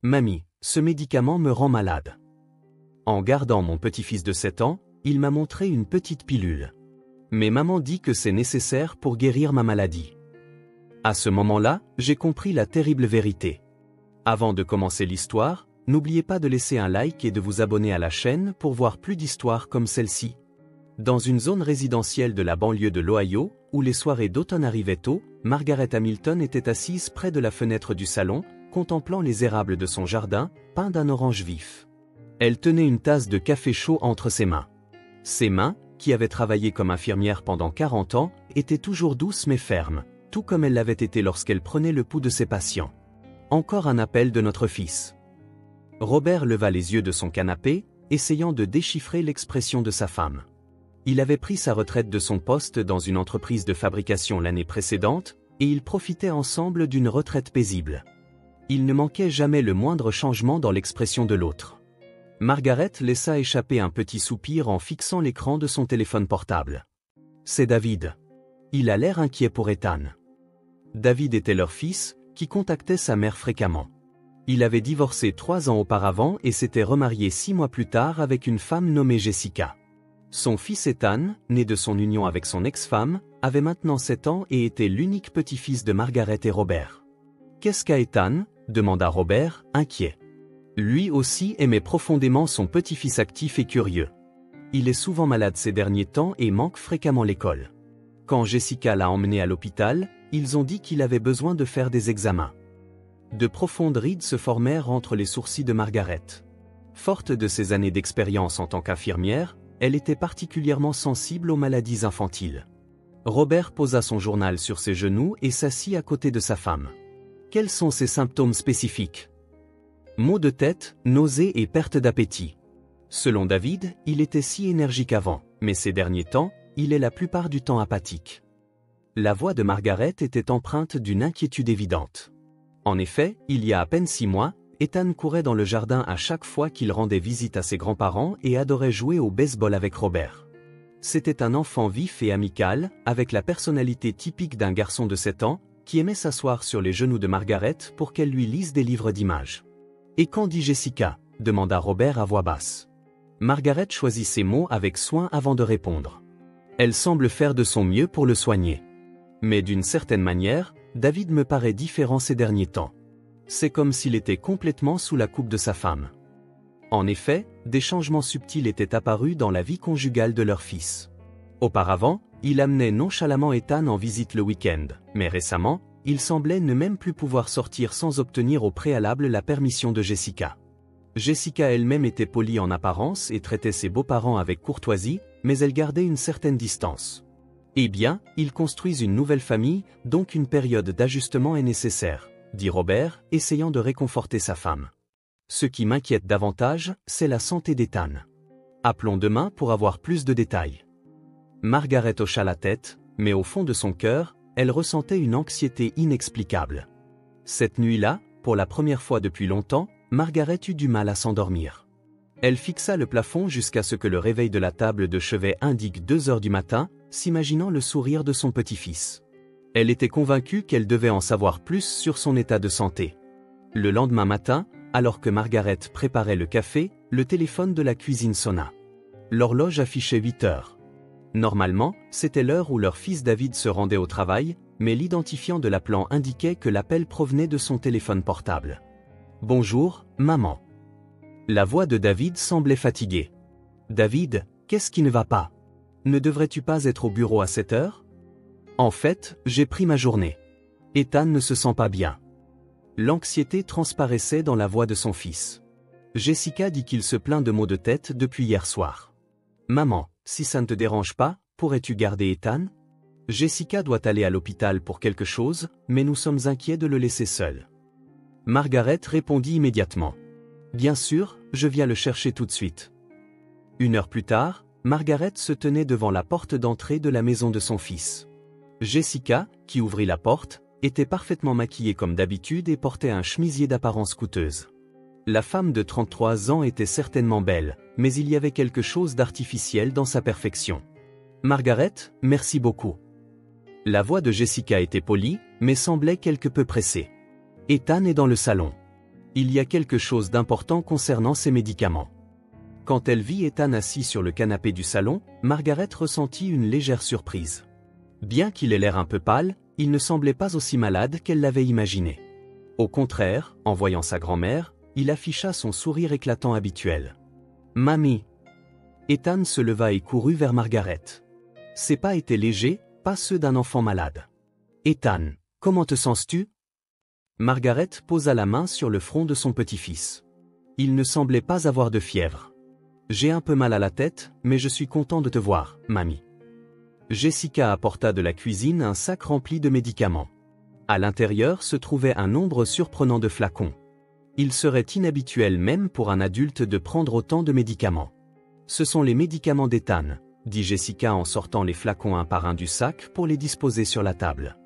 Mamie, ce médicament me rend malade. En gardant mon petit-fils de 7 ans, il m'a montré une petite pilule. Mais maman dit que c'est nécessaire pour guérir ma maladie. À ce moment-là, j'ai compris la terrible vérité. Avant de commencer l'histoire, n'oubliez pas de laisser un like et de vous abonner à la chaîne pour voir plus d'histoires comme celle-ci. Dans une zone résidentielle de la banlieue de l'Ohio, où les soirées d'automne arrivaient tôt, Margaret Hamilton était assise près de la fenêtre du salon, contemplant les érables de son jardin, peints d'un orange vif. Elle tenait une tasse de café chaud entre ses mains. Ses mains, qui avaient travaillé comme infirmière pendant 40 ans, étaient toujours douces mais fermes, tout comme elles l'avaient été lorsqu'elle prenait le pouls de ses patients. Encore un appel de notre fils. Robert leva les yeux de son canapé, essayant de déchiffrer l'expression de sa femme. Il avait pris sa retraite de son poste dans une entreprise de fabrication l'année précédente, et ils profitaient ensemble d'une retraite paisible. Il ne manquait jamais le moindre changement dans l'expression de l'autre. Margaret laissa échapper un petit soupir en fixant l'écran de son téléphone portable. C'est David. Il a l'air inquiet pour Ethan. David était leur fils, qui contactait sa mère fréquemment. Il avait divorcé 3 ans auparavant et s'était remarié 6 mois plus tard avec une femme nommée Jessica. Son fils Ethan, né de son union avec son ex-femme, avait maintenant 7 ans et était l'unique petit-fils de Margaret et Robert. « Qu'est-ce qu'a Ethan » demanda Robert, inquiet. Lui aussi aimait profondément son petit-fils actif et curieux. Il est souvent malade ces derniers temps et manque fréquemment l'école. Quand Jessica l'a emmené à l'hôpital, ils ont dit qu'il avait besoin de faire des examens. De profondes rides se formèrent entre les sourcils de Margaret. Forte de ses années d'expérience en tant qu'infirmière, elle était particulièrement sensible aux maladies infantiles. Robert posa son journal sur ses genoux et s'assit à côté de sa femme. Quels sont ses symptômes spécifiques ? Maux de tête, nausées et perte d'appétit. Selon David, il était si énergique avant, mais ces derniers temps, il est la plupart du temps apathique. La voix de Margaret était empreinte d'une inquiétude évidente. En effet, il y a à peine 6 mois, Ethan courait dans le jardin à chaque fois qu'il rendait visite à ses grands-parents et adorait jouer au baseball avec Robert. C'était un enfant vif et amical, avec la personnalité typique d'un garçon de 7 ans, qui aimait s'asseoir sur les genoux de Margaret pour qu'elle lui lise des livres d'images. « Et qu'en dit Jessica » demanda Robert à voix basse. Margaret choisit ses mots avec soin avant de répondre. Elle semble faire de son mieux pour le soigner. Mais d'une certaine manière, David me paraît différent ces derniers temps. C'est comme s'il était complètement sous la coupe de sa femme. En effet, des changements subtils étaient apparus dans la vie conjugale de leur fils. Auparavant, il amenait nonchalamment Ethan en visite le week-end, mais récemment, il semblait ne même plus pouvoir sortir sans obtenir au préalable la permission de Jessica. Jessica elle-même était polie en apparence et traitait ses beaux-parents avec courtoisie, mais elle gardait une certaine distance. Eh bien, ils construisent une nouvelle famille, donc une période d'ajustement est nécessaire, dit Robert, essayant de réconforter sa femme. Ce qui m'inquiète davantage, c'est la santé d'Ethan. Appelons demain pour avoir plus de détails. Margaret hocha la tête, mais au fond de son cœur, elle ressentait une anxiété inexplicable. Cette nuit-là, pour la première fois depuis longtemps, Margaret eut du mal à s'endormir. Elle fixa le plafond jusqu'à ce que le réveil de la table de chevet indique 2 heures du matin, s'imaginant le sourire de son petit-fils. Elle était convaincue qu'elle devait en savoir plus sur son état de santé. Le lendemain matin, alors que Margaret préparait le café, le téléphone de la cuisine sonna. L'horloge affichait 8 heures. Normalement, c'était l'heure où leur fils David se rendait au travail, mais l'identifiant de l'appelant indiquait que l'appel provenait de son téléphone portable. « Bonjour, maman. » La voix de David semblait fatiguée. « David, qu'est-ce qui ne va pas ? Ne devrais-tu pas être au bureau à 7 heures ? En fait, j'ai pris ma journée. Ethan ne se sent pas bien. » L'anxiété transparaissait dans la voix de son fils. Jessica dit qu'il se plaint de maux de tête depuis hier soir. « Maman, si ça ne te dérange pas, pourrais-tu garder Ethan ? Jessica doit aller à l'hôpital pour quelque chose, mais nous sommes inquiets de le laisser seul. » Margaret répondit immédiatement. « Bien sûr, je viens le chercher tout de suite. » 1 heure plus tard, Margaret se tenait devant la porte d'entrée de la maison de son fils. Jessica, qui ouvrit la porte, était parfaitement maquillée comme d'habitude et portait un chemisier d'apparence coûteuse. La femme de 33 ans était certainement belle, mais il y avait quelque chose d'artificiel dans sa perfection. « Margaret, merci beaucoup. » La voix de Jessica était polie, mais semblait quelque peu pressée. « Ethan est dans le salon. » Il y a quelque chose d'important concernant ces médicaments. Quand elle vit Ethan assis sur le canapé du salon, Margaret ressentit une légère surprise. Bien qu'il ait l'air un peu pâle, il ne semblait pas aussi malade qu'elle l'avait imaginé. Au contraire, en voyant sa grand-mère, il afficha son sourire éclatant habituel. « Mamie !» Ethan se leva et courut vers Margaret. Ses pas étaient légers, pas ceux d'un enfant malade. « Ethan, comment te sens-tu » Margaret posa la main sur le front de son petit-fils. Il ne semblait pas avoir de fièvre. « J'ai un peu mal à la tête, mais je suis content de te voir, mamie. » Jessica apporta de la cuisine un sac rempli de médicaments. À l'intérieur se trouvait un nombre surprenant de flacons. Il serait inhabituel même pour un adulte de prendre autant de médicaments. « Ce sont les médicaments d'Ethan », dit Jessica en sortant les flacons un par un du sac pour les disposer sur la table.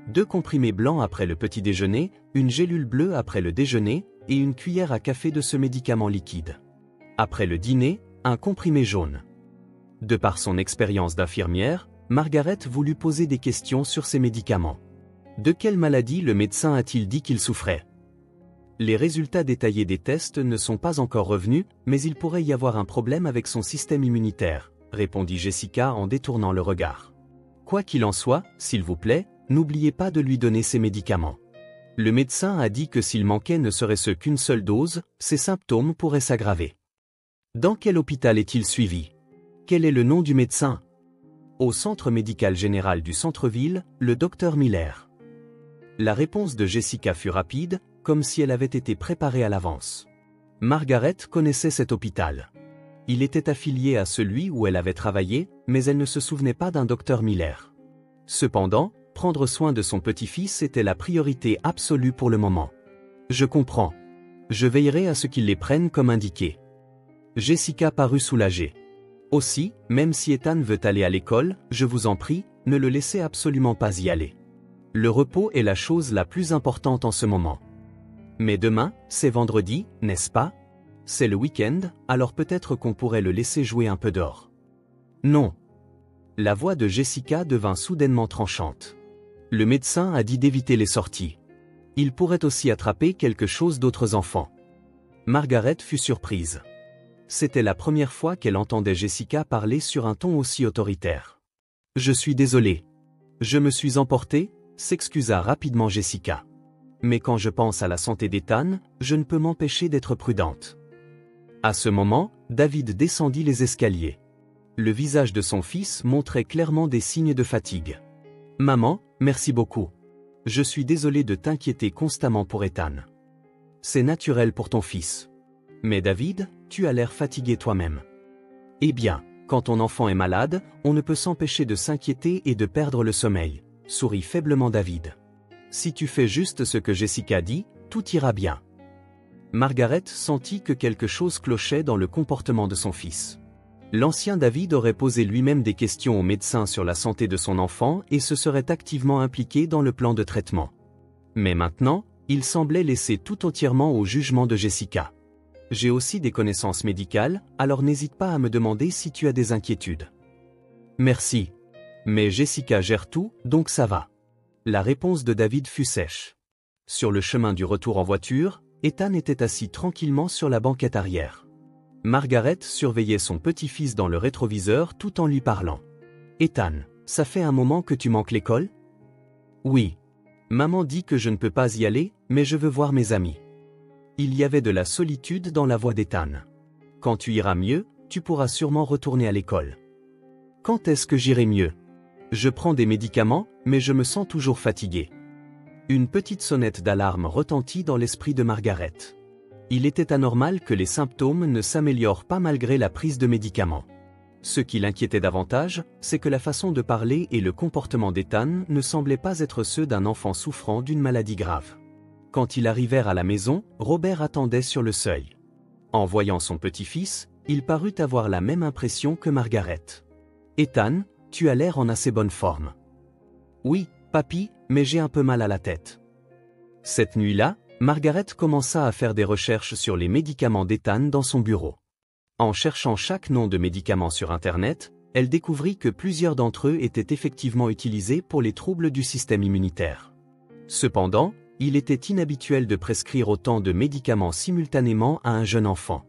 2 comprimés blancs après le petit déjeuner, une gélule bleue après le déjeuner, et une cuillère à café de ce médicament liquide. Après le dîner, un comprimé jaune. De par son expérience d'infirmière, Margaret voulut poser des questions sur ces médicaments. De quelle maladie le médecin a-t-il dit qu'il souffrait? Les résultats détaillés des tests ne sont pas encore revenus, mais il pourrait y avoir un problème avec son système immunitaire, répondit Jessica en détournant le regard. Quoi qu'il en soit, s'il vous plaît, n'oubliez pas de lui donner ses médicaments. Le médecin a dit que s'il manquait ne serait-ce qu'une seule dose, ses symptômes pourraient s'aggraver. Dans quel hôpital est-il suivi? Quel est le nom du médecin? Au centre médical général du centre-ville, le docteur Miller. La réponse de Jessica fut rapide, comme si elle avait été préparée à l'avance. Margaret connaissait cet hôpital. Il était affilié à celui où elle avait travaillé, mais elle ne se souvenait pas d'un docteur Miller. Cependant, prendre soin de son petit-fils était la priorité absolue pour le moment. Je comprends. Je veillerai à ce qu'ils les prennent comme indiqué. Jessica parut soulagée. Aussi, même si Ethan veut aller à l'école, je vous en prie, ne le laissez absolument pas y aller. Le repos est la chose la plus importante en ce moment. Mais demain, c'est vendredi, n'est-ce pas? C'est le week-end, alors peut-être qu'on pourrait le laisser jouer un peu dehors. Non. La voix de Jessica devint soudainement tranchante. Le médecin a dit d'éviter les sorties. Il pourrait aussi attraper quelque chose d'autres enfants. Margaret fut surprise. C'était la première fois qu'elle entendait Jessica parler sur un ton aussi autoritaire. « Je suis désolée. Je me suis emportée », s'excusa rapidement Jessica. « Mais quand je pense à la santé d'Ethan, je ne peux m'empêcher d'être prudente. » À ce moment, David descendit les escaliers. Le visage de son fils montrait clairement des signes de fatigue. « Maman, merci beaucoup. Je suis désolée de t'inquiéter constamment pour Ethan. C'est naturel pour ton fils. Mais David, tu as l'air fatigué toi-même. » Eh bien, quand ton enfant est malade, on ne peut s'empêcher de s'inquiéter et de perdre le sommeil, sourit faiblement David. Si tu fais juste ce que Jessica dit, tout ira bien. Margaret sentit que quelque chose clochait dans le comportement de son fils. L'ancien David aurait posé lui-même des questions au médecin sur la santé de son enfant et se serait activement impliqué dans le plan de traitement. Mais maintenant, il semblait laisser tout entièrement au jugement de Jessica. « J'ai aussi des connaissances médicales, alors n'hésite pas à me demander si tu as des inquiétudes. » « Merci. Mais Jessica gère tout, donc ça va. » La réponse de David fut sèche. Sur le chemin du retour en voiture, Ethan était assis tranquillement sur la banquette arrière. Margaret surveillait son petit-fils dans le rétroviseur tout en lui parlant. « Ethan, ça fait un moment que tu manques l'école? » « Oui. Maman dit que je ne peux pas y aller, mais je veux voir mes amis. » Il y avait de la solitude dans la voix d'Ethan. « Quand tu iras mieux, tu pourras sûrement retourner à l'école. » « Quand est-ce que j'irai mieux? Je prends des médicaments, mais je me sens toujours fatigué. » Une petite sonnette d'alarme retentit dans l'esprit de Margaret. Il était anormal que les symptômes ne s'améliorent pas malgré la prise de médicaments. Ce qui l'inquiétait davantage, c'est que la façon de parler et le comportement d'Ethan ne semblaient pas être ceux d'un enfant souffrant d'une maladie grave. Quand ils arrivèrent à la maison, Robert attendait sur le seuil. En voyant son petit-fils, il parut avoir la même impression que Margaret. « Ethan, tu as l'air en assez bonne forme. »« Oui, papy, mais j'ai un peu mal à la tête. » Cette nuit-là, Margaret commença à faire des recherches sur les médicaments d'Ethan dans son bureau. En cherchant chaque nom de médicament sur Internet, elle découvrit que plusieurs d'entre eux étaient effectivement utilisés pour les troubles du système immunitaire. Cependant, Il était inhabituel de prescrire autant de médicaments simultanément à un jeune enfant.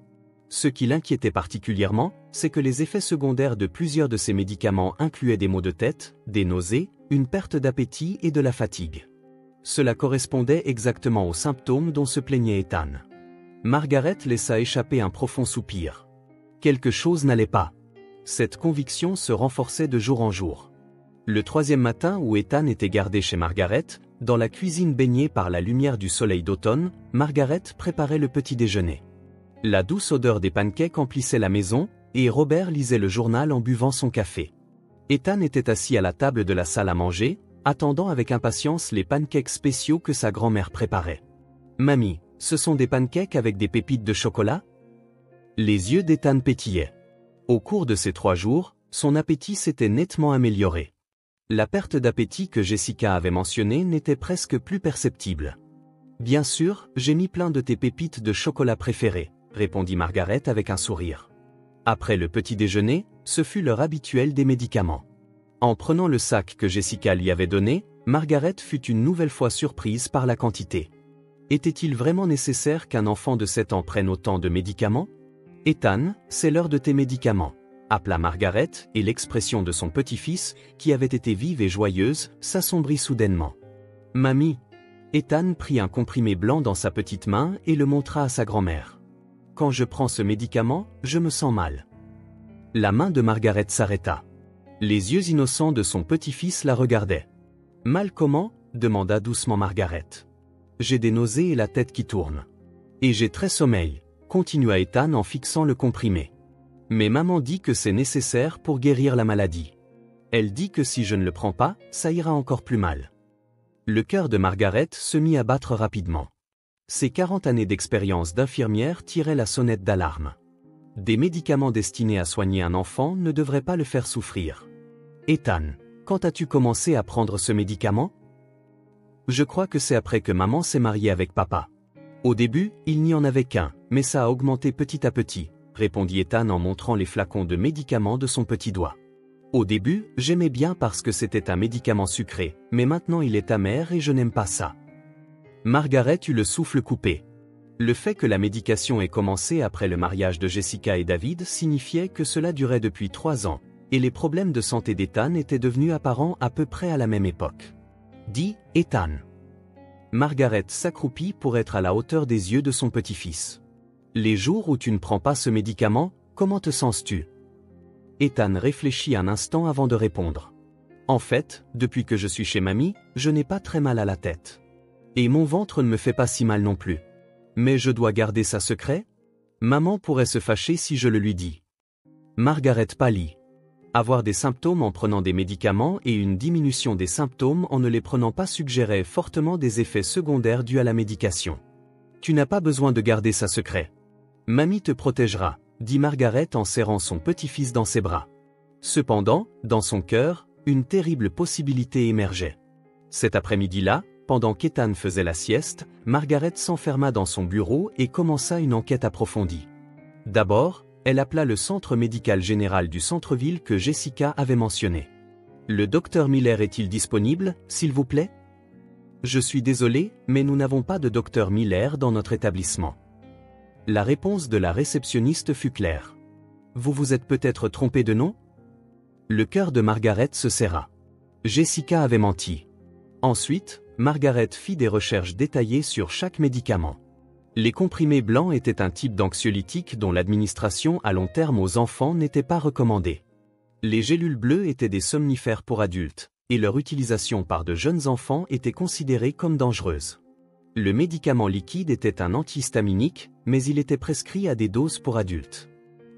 Ce qui l'inquiétait particulièrement, c'est que les effets secondaires de plusieurs de ces médicaments incluaient des maux de tête, des nausées, une perte d'appétit et de la fatigue. Cela correspondait exactement aux symptômes dont se plaignait Ethan. Margaret laissa échapper un profond soupir. Quelque chose n'allait pas. Cette conviction se renforçait de jour en jour. Le troisième matin où Ethan était gardé chez Margaret, dans la cuisine baignée par la lumière du soleil d'automne, Margaret préparait le petit déjeuner. La douce odeur des pancakes emplissait la maison, et Robert lisait le journal en buvant son café. Ethan était assis à la table de la salle à manger, attendant avec impatience les pancakes spéciaux que sa grand-mère préparait. « Mamie, ce sont des pancakes avec des pépites de chocolat ?» Les yeux d'Ethan pétillaient. Au cours de ces 3 jours, son appétit s'était nettement amélioré. La perte d'appétit que Jessica avait mentionnée n'était presque plus perceptible. « Bien sûr, j'ai mis plein de tes pépites de chocolat préférées, » répondit Margaret avec un sourire. Après le petit déjeuner, ce fut l'heure habituelle des médicaments. En prenant le sac que Jessica lui avait donné, Margaret fut une nouvelle fois surprise par la quantité. Était-il vraiment nécessaire qu'un enfant de 7 ans prenne autant de médicaments ? « Ethan, c'est l'heure de tes médicaments », appela Margaret, et l'expression de son petit-fils, qui avait été vive et joyeuse, s'assombrit soudainement. « Mamie !» Ethan prit un comprimé blanc dans sa petite main et le montra à sa grand-mère. « Quand je prends ce médicament, je me sens mal. » La main de Margaret s'arrêta. Les yeux innocents de son petit-fils la regardaient. « Mal comment ?» demanda doucement Margaret. « J'ai des nausées et la tête qui tourne. Et j'ai très sommeil, » continua Ethan en fixant le comprimé. « Mais maman dit que c'est nécessaire pour guérir la maladie. Elle dit que si je ne le prends pas, ça ira encore plus mal. » Le cœur de Margaret se mit à battre rapidement. Ses 40 années d'expérience d'infirmière tiraient la sonnette d'alarme. Des médicaments destinés à soigner un enfant ne devraient pas le faire souffrir. « Ethan, quand as-tu commencé à prendre ce médicament ? » « Je crois que c'est après que maman s'est mariée avec papa. Au début, il n'y en avait qu'un, mais ça a augmenté petit à petit, » répondit Ethan en montrant les flacons de médicaments de son petit doigt. « Au début, j'aimais bien parce que c'était un médicament sucré, mais maintenant il est amer et je n'aime pas ça. » Margaret eut le souffle coupé. Le fait que la médication ait commencé après le mariage de Jessica et David signifiait que cela durait depuis 3 ans, et les problèmes de santé d'Ethan étaient devenus apparents à peu près à la même époque. Dit Ethan. Margaret s'accroupit pour être à la hauteur des yeux de son petit-fils. « Les jours où tu ne prends pas ce médicament, comment te sens-tu » Ethan réfléchit un instant avant de répondre. « En fait, depuis que je suis chez mamie, je n'ai pas très mal à la tête. Et mon ventre ne me fait pas si mal non plus. Mais je dois garder ça secret ? Maman pourrait se fâcher si je le lui dis. » Margaret pâlit. Avoir des symptômes en prenant des médicaments et une diminution des symptômes en ne les prenant pas suggérait fortement des effets secondaires dus à la médication. « Tu n'as pas besoin de garder ça secret. Mamie te protégera, » dit Margaret en serrant son petit-fils dans ses bras. Cependant, dans son cœur, une terrible possibilité émergeait. Cet après-midi-là, pendant qu'Ethan faisait la sieste, Margaret s'enferma dans son bureau et commença une enquête approfondie. D'abord, elle appela le centre médical général du centre-ville que Jessica avait mentionné. « Le docteur Miller est-il disponible, s'il vous plaît ? » « Je suis désolé, mais nous n'avons pas de docteur Miller dans notre établissement. » La réponse de la réceptionniste fut claire. « Vous vous êtes peut-être trompé de nom ?» Le cœur de Margaret se serra. Jessica avait menti. Ensuite, Margaret fit des recherches détaillées sur chaque médicament. Les comprimés blancs étaient un type d'anxiolytique dont l'administration à long terme aux enfants n'était pas recommandée. Les gélules bleues étaient des somnifères pour adultes, et leur utilisation par de jeunes enfants était considérée comme dangereuse. Le médicament liquide était un antihistaminique, mais il était prescrit à des doses pour adultes.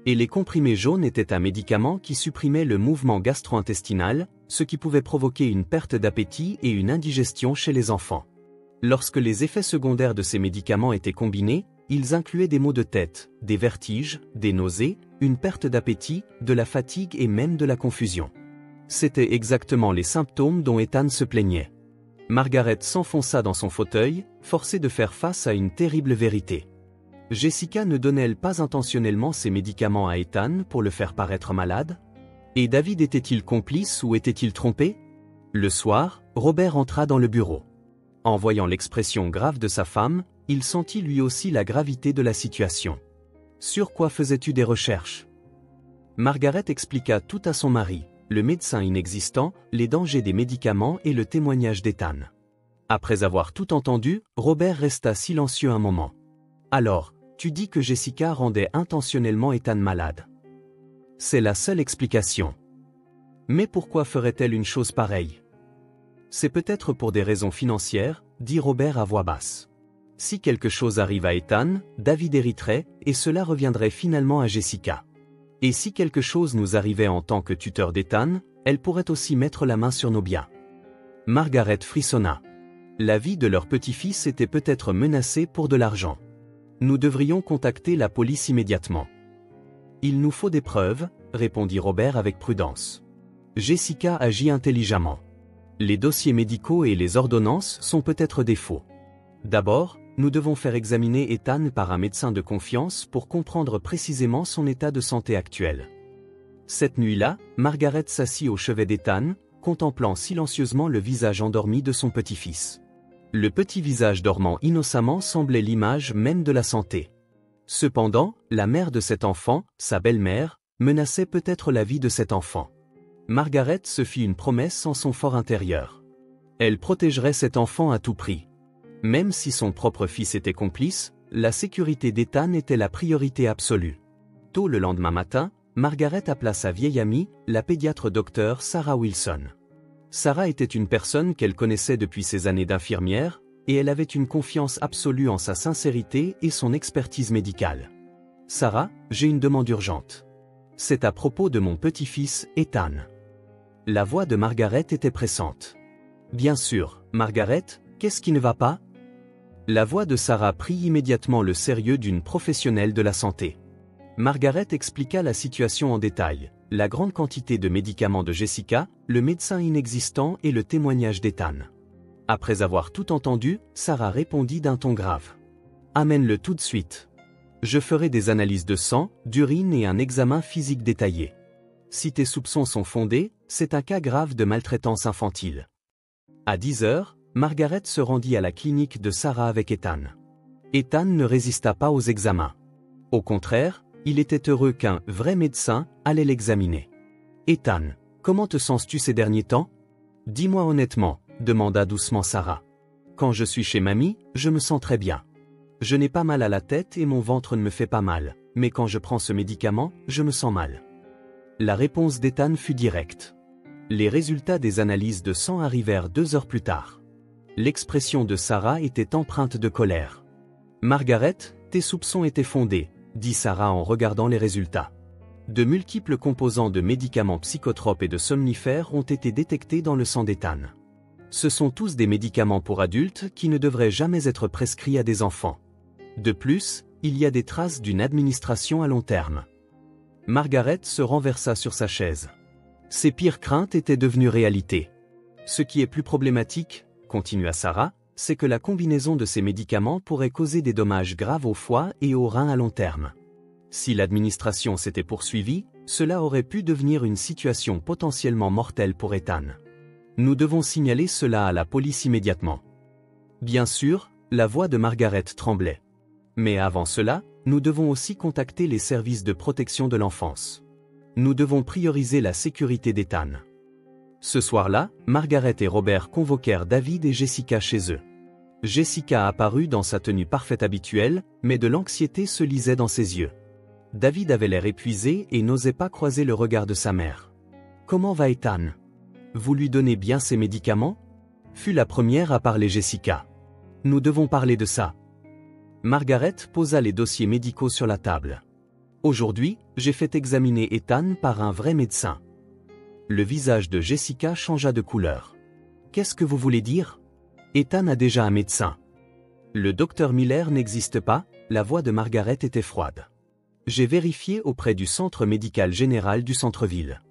Et les comprimés jaunes étaient un médicament qui supprimait le mouvement gastro-intestinal, ce qui pouvait provoquer une perte d'appétit et une indigestion chez les enfants. Lorsque les effets secondaires de ces médicaments étaient combinés, ils incluaient des maux de tête, des vertiges, des nausées, une perte d'appétit, de la fatigue et même de la confusion. C'étaient exactement les symptômes dont Ethan se plaignait. Margaret s'enfonça dans son fauteuil, forcée de faire face à une terrible vérité. Jessica ne donnait-elle pas intentionnellement ces médicaments à Ethan pour le faire paraître malade ? Et David était-il complice ou était-il trompé ? Le soir, Robert entra dans le bureau. En voyant l'expression grave de sa femme, il sentit lui aussi la gravité de la situation. « Sur quoi faisais-tu des recherches ?» Margaret expliqua tout à son mari, le médecin inexistant, les dangers des médicaments et le témoignage d'Ethan. Après avoir tout entendu, Robert resta silencieux un moment. « Alors, tu dis que Jessica rendait intentionnellement Ethan malade. C'est la seule explication. Mais pourquoi ferait-elle une chose pareille ? C'est peut-être pour des raisons financières, dit Robert à voix basse. Si quelque chose arrive à Ethan, David hériterait, et cela reviendrait finalement à Jessica. Et si quelque chose nous arrivait en tant que tuteur d'Ethan, elle pourrait aussi mettre la main sur nos biens. Margaret frissonna. La vie de leur petit-fils était peut-être menacée pour de l'argent. Nous devrions contacter la police immédiatement. Il nous faut des preuves, répondit Robert avec prudence. Jessica agit intelligemment. Les dossiers médicaux et les ordonnances sont peut-être des faux. D'abord, nous devons faire examiner Ethan par un médecin de confiance pour comprendre précisément son état de santé actuel. Cette nuit-là, Margaret s'assit au chevet d'Ethan, contemplant silencieusement le visage endormi de son petit-fils. Le petit visage dormant innocemment semblait l'image même de la santé. Cependant, la mère de cet enfant, sa belle-mère, menaçait peut-être la vie de cet enfant. Margaret se fit une promesse en son fort intérieur. Elle protégerait cet enfant à tout prix. Même si son propre fils était complice, la sécurité d'Ethan était la priorité absolue. Tôt le lendemain matin, Margaret appela sa vieille amie, la pédiatre docteur Sarah Wilson. Sarah était une personne qu'elle connaissait depuis ses années d'infirmière, et elle avait une confiance absolue en sa sincérité et son expertise médicale. « Sarah, j'ai une demande urgente. C'est à propos de mon petit-fils, Ethan. » La voix de Margaret était pressante. « Bien sûr, Margaret, qu'est-ce qui ne va pas ?» La voix de Sarah prit immédiatement le sérieux d'une professionnelle de la santé. Margaret expliqua la situation en détail, la grande quantité de médicaments de Jessica, le médecin inexistant et le témoignage d'Ethan. Après avoir tout entendu, Sarah répondit d'un ton grave. « Amène-le tout de suite. Je ferai des analyses de sang, d'urine et un examen physique détaillé. Si tes soupçons sont fondés, c'est un cas grave de maltraitance infantile. » À 10 heures, Margaret se rendit à la clinique de Sarah avec Ethan. Ethan ne résista pas aux examens. Au contraire, il était heureux qu'un « vrai médecin » allait l'examiner. « Ethan, comment te sens-tu ces derniers temps ? Dis-moi honnêtement, » demanda doucement Sarah. « Quand je suis chez mamie, je me sens très bien. Je n'ai pas mal à la tête et mon ventre ne me fait pas mal, mais quand je prends ce médicament, je me sens mal. » La réponse d'Ethan fut directe. Les résultats des analyses de sang arrivèrent 2 heures plus tard. L'expression de Sarah était empreinte de colère. « Margaret, tes soupçons étaient fondés, » dit Sarah en regardant les résultats. De multiples composants de médicaments psychotropes et de somnifères ont été détectés dans le sang d'Ethan. Ce sont tous des médicaments pour adultes qui ne devraient jamais être prescrits à des enfants. De plus, il y a des traces d'une administration à long terme. Margaret se renversa sur sa chaise. Ses pires craintes étaient devenues réalité. Ce qui est plus problématique, continua Sarah, c'est que la combinaison de ces médicaments pourrait causer des dommages graves au foie et aux reins à long terme. Si l'administration s'était poursuivie, cela aurait pu devenir une situation potentiellement mortelle pour Ethan. Nous devons signaler cela à la police immédiatement. Bien sûr, la voix de Margaret tremblait. Mais avant cela, nous devons aussi contacter les services de protection de l'enfance. Nous devons prioriser la sécurité d'Ethan. Ce soir-là, Margaret et Robert convoquèrent David et Jessica chez eux. Jessica apparut dans sa tenue parfaite habituelle, mais de l'anxiété se lisait dans ses yeux. David avait l'air épuisé et n'osait pas croiser le regard de sa mère. « Comment va Ethan ? Vous lui donnez bien ses médicaments ?» fut la première à parler Jessica. « Nous devons parler de ça. » Margaret posa les dossiers médicaux sur la table. « Aujourd'hui, j'ai fait examiner Ethan par un vrai médecin. » Le visage de Jessica changea de couleur. « Qu'est-ce que vous voulez dire ? Ethan a déjà un médecin. » Le docteur Miller n'existe pas, la voix de Margaret était froide. « J'ai vérifié auprès du centre médical général du centre-ville.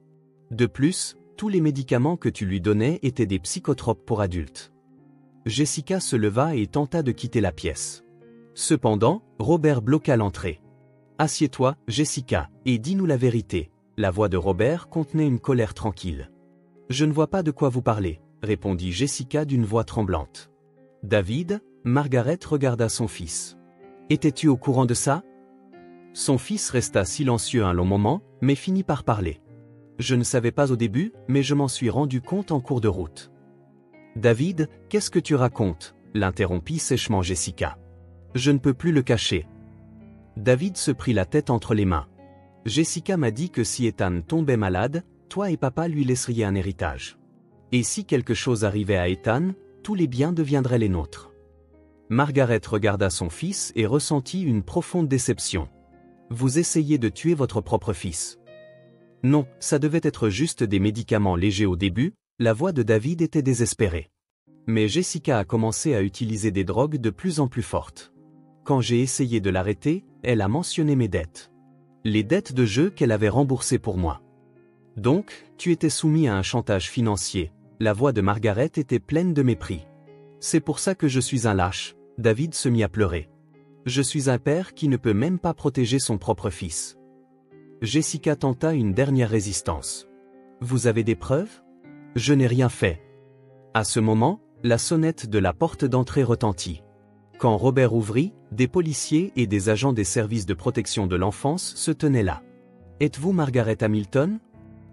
De plus, tous les médicaments que tu lui donnais étaient des psychotropes pour adultes. » Jessica se leva et tenta de quitter la pièce. Cependant, Robert bloqua l'entrée. « Assieds-toi, Jessica, et dis-nous la vérité. » La voix de Robert contenait une colère tranquille. « Je ne vois pas de quoi vous parlez, » répondit Jessica d'une voix tremblante. « David, Margaret regarda son fils. Étais-tu au courant de ça? Son fils resta silencieux un long moment, mais finit par parler. Je ne savais pas au début, mais je m'en suis rendu compte en cours de route. David, qu'est-ce que tu racontes? L'interrompit sèchement Jessica. Je ne peux plus le cacher. David se prit la tête entre les mains. Jessica m'a dit que si Ethan tombait malade, toi et papa lui laisseriez un héritage. Et si quelque chose arrivait à Ethan, tous les biens deviendraient les nôtres. Margaret regarda son fils et ressentit une profonde déception. Vous essayez de tuer votre propre fils. Non, ça devait être juste des médicaments légers au début, la voix de David était désespérée. Mais Jessica a commencé à utiliser des drogues de plus en plus fortes. Quand j'ai essayé de l'arrêter, elle a mentionné mes dettes. Les dettes de jeu qu'elle avait remboursées pour moi. Donc, tu étais soumis à un chantage financier. La voix de Margaret était pleine de mépris. C'est pour ça que je suis un lâche. David se mit à pleurer. Je suis un père qui ne peut même pas protéger son propre fils. Jessica tenta une dernière résistance. Vous avez des preuves? Je n'ai rien fait. À ce moment, la sonnette de la porte d'entrée retentit. Quand Robert ouvrit, des policiers et des agents des services de protection de l'enfance se tenaient là. Êtes-vous Margaret Hamilton?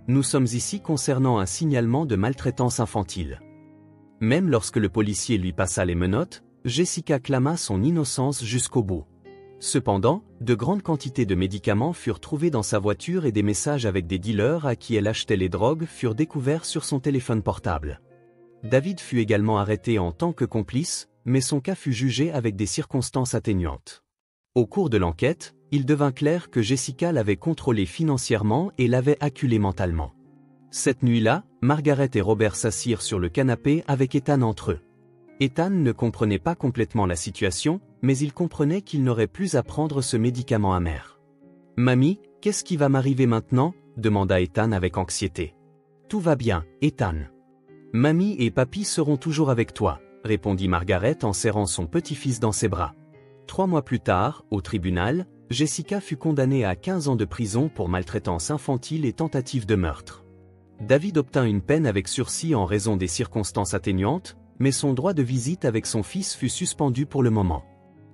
Nous sommes ici concernant un signalement de maltraitance infantile. Même lorsque le policier lui passa les menottes, Jessica clama son innocence jusqu'au bout. Cependant, de grandes quantités de médicaments furent trouvés dans sa voiture et des messages avec des dealers à qui elle achetait les drogues furent découverts sur son téléphone portable. David fut également arrêté en tant que complice, mais son cas fut jugé avec des circonstances atténuantes. Au cours de l'enquête, il devint clair que Jessica l'avait contrôlé financièrement et l'avait acculé mentalement. Cette nuit-là, Margaret et Robert s'assirent sur le canapé avec Ethan entre eux. Ethan ne comprenait pas complètement la situation, mais il comprenait qu'il n'aurait plus à prendre ce médicament amer. « Mamie, qu'est-ce qui va m'arriver maintenant ?» demanda Ethan avec anxiété. « Tout va bien, Ethan. Mamie et papy seront toujours avec toi, » répondit Margaret en serrant son petit-fils dans ses bras. 3 mois plus tard, au tribunal, Jessica fut condamnée à 15 ans de prison pour maltraitance infantile et tentative de meurtre. David obtint une peine avec sursis en raison des circonstances atténuantes, mais son droit de visite avec son fils fut suspendu pour le moment.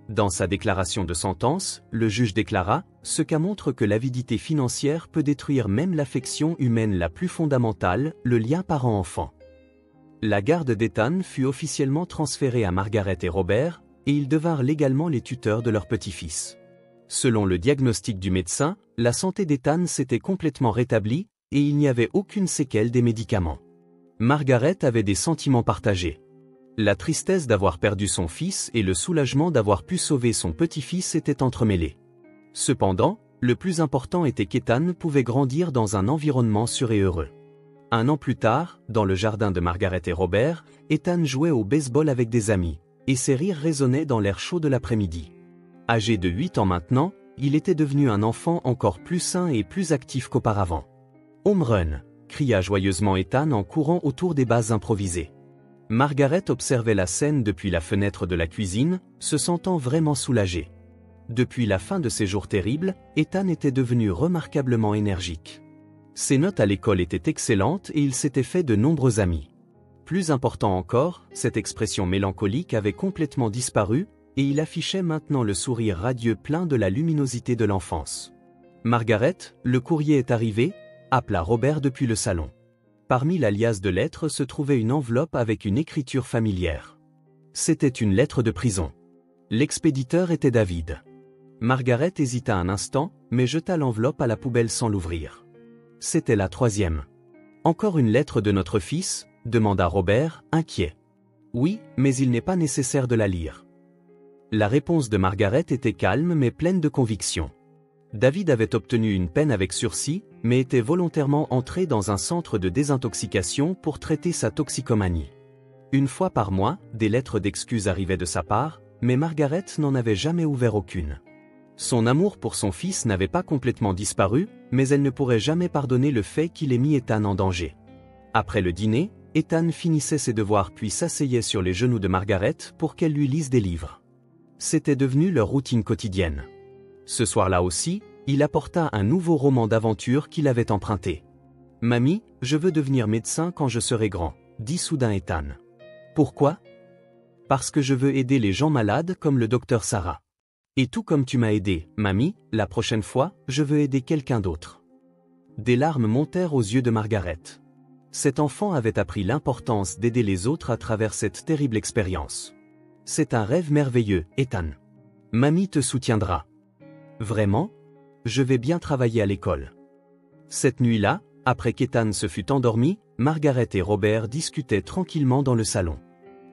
Dans sa déclaration de sentence, le juge déclara « Ce cas montre que l'avidité financière peut détruire même l'affection humaine la plus fondamentale, le lien parent-enfant. » La garde d'Ethan fut officiellement transférée à Margaret et Robert, et ils devinrent légalement les tuteurs de leur petit-fils. Selon le diagnostic du médecin, la santé d'Ethan s'était complètement rétablie, et il n'y avait aucune séquelle des médicaments. Margaret avait des sentiments partagés. La tristesse d'avoir perdu son fils et le soulagement d'avoir pu sauver son petit-fils étaient entremêlés. Cependant, le plus important était qu'Ethan pouvait grandir dans un environnement sûr et heureux. 1 an plus tard, dans le jardin de Margaret et Robert, Ethan jouait au baseball avec des amis, et ses rires résonnaient dans l'air chaud de l'après-midi. Âgé de 8 ans maintenant, il était devenu un enfant encore plus sain et plus actif qu'auparavant. « Home run !» cria joyeusement Ethan en courant autour des bases improvisées. Margaret observait la scène depuis la fenêtre de la cuisine, se sentant vraiment soulagée. Depuis la fin de ces jours terribles, Ethan était devenu remarquablement énergique. Ses notes à l'école étaient excellentes et il s'était fait de nombreux amis. Plus important encore, cette expression mélancolique avait complètement disparu, et il affichait maintenant le sourire radieux plein de la luminosité de l'enfance. « Margaret, le courrier est arrivé ?» appela Robert depuis le salon. Parmi la liasse de lettres se trouvait une enveloppe avec une écriture familière. C'était une lettre de prison. L'expéditeur était David. Margaret hésita un instant, mais jeta l'enveloppe à la poubelle sans l'ouvrir. C'était la 3e. « Encore une lettre de notre fils ?» demanda Robert, inquiet. « Oui, mais il n'est pas nécessaire de la lire. » La réponse de Margaret était calme mais pleine de conviction. David avait obtenu une peine avec sursis, mais était volontairement entré dans un centre de désintoxication pour traiter sa toxicomanie. 1 fois par mois, des lettres d'excuses arrivaient de sa part, mais Margaret n'en avait jamais ouvert aucune. Son amour pour son fils n'avait pas complètement disparu, mais elle ne pourrait jamais pardonner le fait qu'il ait mis Ethan en danger. Après le dîner, Ethan finissait ses devoirs puis s'asseyait sur les genoux de Margaret pour qu'elle lui lise des livres. C'était devenu leur routine quotidienne. Ce soir-là aussi, il apporta un nouveau roman d'aventure qu'il avait emprunté. « Mamie, je veux devenir médecin quand je serai grand », dit soudain Ethan. « Pourquoi » Parce que je veux aider les gens malades comme le docteur Sarah. Et tout comme tu m'as aidé, mamie, la prochaine fois, je veux aider quelqu'un d'autre. Des larmes montèrent aux yeux de Margaret. Cet enfant avait appris l'importance d'aider les autres à travers cette terrible expérience. C'est un rêve merveilleux, Ethan. Mamie te soutiendra. Vraiment? Je vais bien travailler à l'école. Cette nuit-là, après qu'Ethan se fut endormi, Margaret et Robert discutaient tranquillement dans le salon.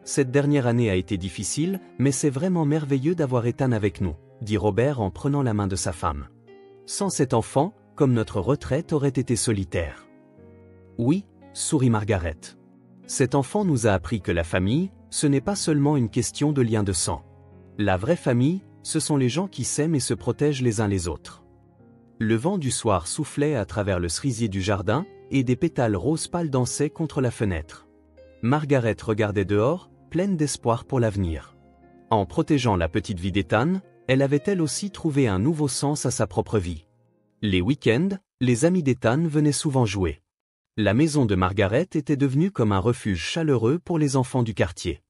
Cette dernière année a été difficile, mais c'est vraiment merveilleux d'avoir Ethan avec nous, dit Robert en prenant la main de sa femme. Sans cet enfant, comme notre retraite aurait été solitaire. Oui, sourit Margaret. Cet enfant nous a appris que la famille, ce n'est pas seulement une question de lien de sang. La vraie famille, ce sont les gens qui s'aiment et se protègent les uns les autres. Le vent du soir soufflait à travers le cerisier du jardin, et des pétales roses pâles dansaient contre la fenêtre. Margaret regardait dehors, pleine d'espoir pour l'avenir. En protégeant la petite vie d'Ethan, elle avait elle aussi trouvé un nouveau sens à sa propre vie. Les week-ends, les amis d'Ethan venaient souvent jouer. La maison de Margaret était devenue comme un refuge chaleureux pour les enfants du quartier.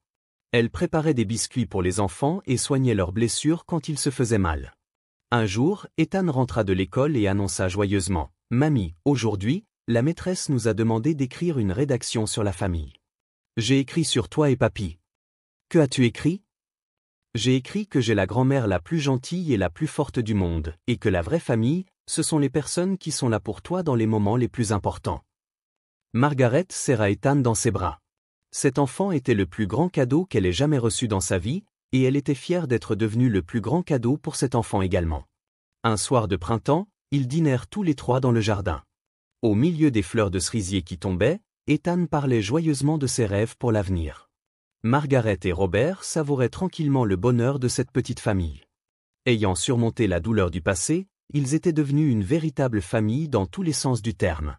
Elle préparait des biscuits pour les enfants et soignait leurs blessures quand ils se faisaient mal. Un jour, Ethan rentra de l'école et annonça joyeusement « Mamie, aujourd'hui, la maîtresse nous a demandé d'écrire une rédaction sur la famille. J'ai écrit sur toi et papy. » « Que as-tu écrit ? » ?»« J'ai écrit que j'ai la grand-mère la plus gentille et la plus forte du monde, et que la vraie famille, ce sont les personnes qui sont là pour toi dans les moments les plus importants. » Margaret serra Ethan dans ses bras. Cet enfant était le plus grand cadeau qu'elle ait jamais reçu dans sa vie, et elle était fière d'être devenue le plus grand cadeau pour cet enfant également. Un soir de printemps, ils dînèrent tous les trois dans le jardin. Au milieu des fleurs de cerisier qui tombaient, Ethan parlait joyeusement de ses rêves pour l'avenir. Margaret et Robert savouraient tranquillement le bonheur de cette petite famille. Ayant surmonté la douleur du passé, ils étaient devenus une véritable famille dans tous les sens du terme.